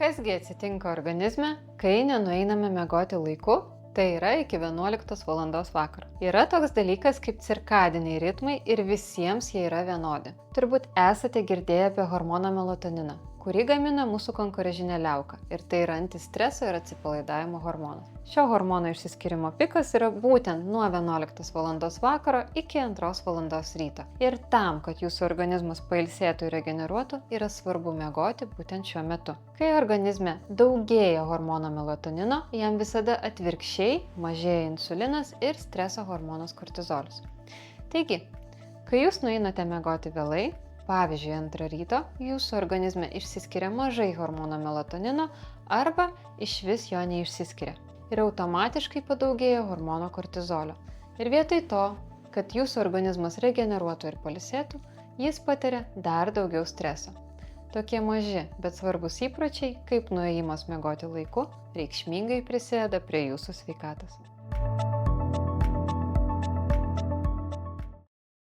Kasgi atsitinka organizme, kai nenueiname miegoti laiku, tai yra iki 11 val. Vakaro. Yra toks dalykas kaip cirkadiniai ritmai ir visiems jie yra vienodi. Turbūt esate girdėję apie hormoną melatoniną, kurį gamina mūsų kankorėžinė liauka, ir tai yra antistreso ir atsipalaidavimo hormonas. Šio hormono išsiskyrimo pikas yra būtent nuo 11 val. Vakaro iki 2 val. Ryto. Ir tam, kad jūsų organizmas pailsėtų ir regeneruotų, yra svarbu miegoti būtent šiuo metu. Kai organizme daugėja hormono melatonino, jam visada atvirkščiai mažėja insulinas ir streso hormonas kortizolis. Taigi, kai jūs nueinate miegoti vėlai, pavyzdžiui, 2 ryto, jūsų organizme išsiskiria mažai hormono melatonino arba išvis jo neišsiskiria. Ir automatiškai padaugėja hormono kortizolio. Ir vietoj to, kad jūsų organizmas regeneruotų ir pailsėtų, jis patiria dar daugiau streso. Tokie maži, bet svarbus įpročiai, kaip nuėjimas miegoti laiku, reikšmingai prisideda prie jūsų sveikatos.